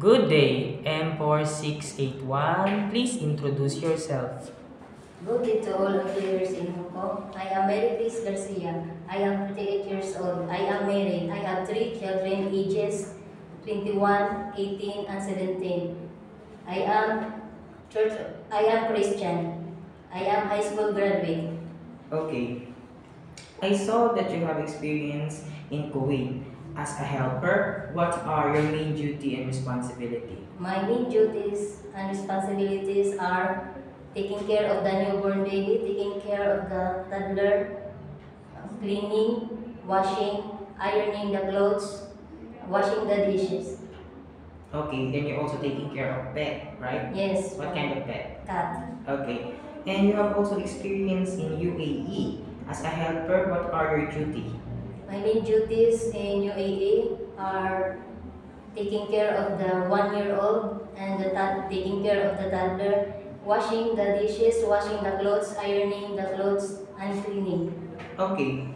Good day, M4681. Please introduce yourself. Good day to all employers in Hong Kong. I am Mary Chris Garcia. I am 38 years old. I am married. I have 3 children ages 21, 18, and 17. I am church. I am Christian. I am high school graduate. Okay. I saw that you have experience in Kuwait. As a helper, what are your main duty and responsibility? My main duties and responsibilities are taking care of the newborn baby, taking care of the toddler, cleaning, washing, ironing the clothes, washing the dishes. Okay, then you're also taking care of pet, right? Yes. What kind of pet? Cat. Okay. And you have also experience in UAE. As a helper, what are your duty? My main duties in UAE are taking care of the 1-year-old and taking care of the toddler, washing the dishes, washing the clothes, ironing the clothes, and cleaning. Okay.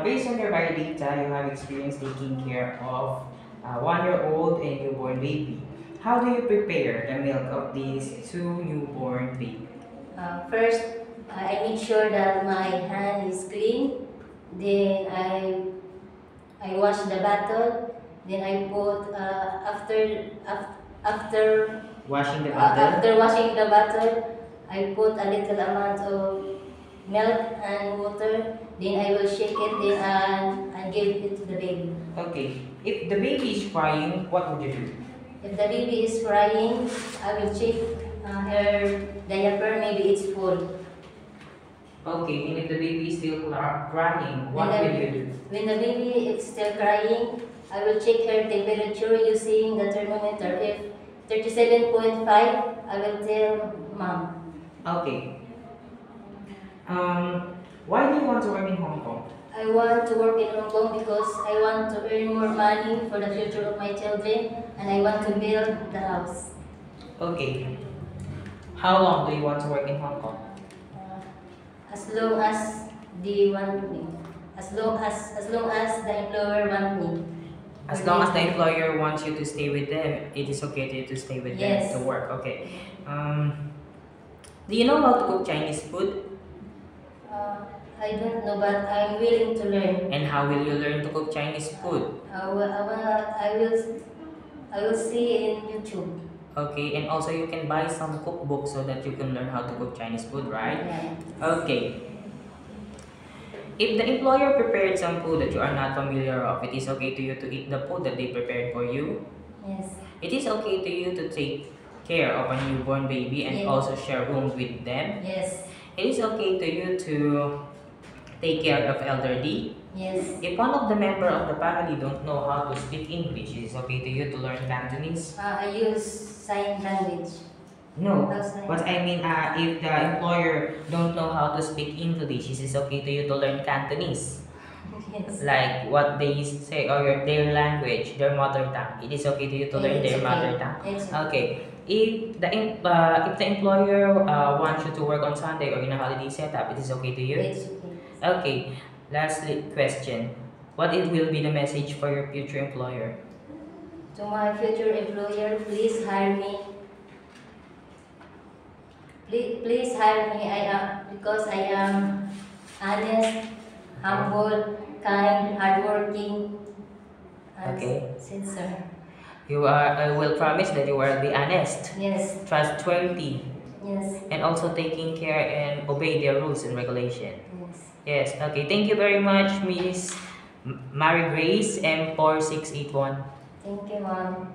Based on your biodata, you have experience taking care of a 1-year-old and newborn baby. How do you prepare the milk of these 2 newborn babies? First, I make sure that my hand is clean. Then I wash the bottle. Then I put after Washing the bottle? after washing the bottle, I put a little amount of milk and water. Then I will shake it. Then and give it to the baby. Okay. If the baby is crying, what would you do? If the baby is crying, I will check her diaper. Maybe it's full. Okay, and if the baby is still crying, what will you do? When the baby is still crying, I will check her temperature using the thermometer. If 37.5, I will tell mom. Okay. Why do you want to work in Hong Kong? I want to work in Hong Kong because I want to earn more money for the future of my children, and I want to build the house. Okay. How long do you want to work in Hong Kong? As long as they want me. As long as the employer want me. As long as the employer wants you to stay with them, it is okay to you to stay with Yes. them to work. Okay. Do you know how to cook Chinese food? I don't know, but I'm willing to learn. And how will you learn to cook Chinese food? I will see in YouTube. Okay, and also you can buy some cookbooks so that you can learn how to cook Chinese food, right? Yeah. Okay. If the employer prepared some food that you are not familiar of, it is okay to you to eat the food that they prepared for you. Yes. It is okay to you to take care of a newborn baby and Yes. also share rooms with them. Yes. It is okay to you to take care of elderly. Yes. If one of the member of the family don't know how to speak English, it is okay to you to learn Cantonese. I use sign language. No, How's that? but I mean, if the employer don't know how to speak English, it is okay to you to learn Cantonese. Yes. Like what they say or their language, their mother tongue. It is okay to you to learn It's their okay. mother tongue. It's okay. Okay. If the employer wants you to work on Sunday or in a holiday setup, it is okay to you. It's okay. Okay. Lastly, question: what it will be the message for your future employer? To my future employer, please hire me. Please hire me. Because I am honest, humble, kind, hardworking, and Okay. sincere. I will promise that you will be honest, Yes. trustworthy, Yes. and also taking care and obey their rules and regulation. Yes. Yes, okay. Thank you very much, Miss Mary Grace M4681. Thank you, Mom.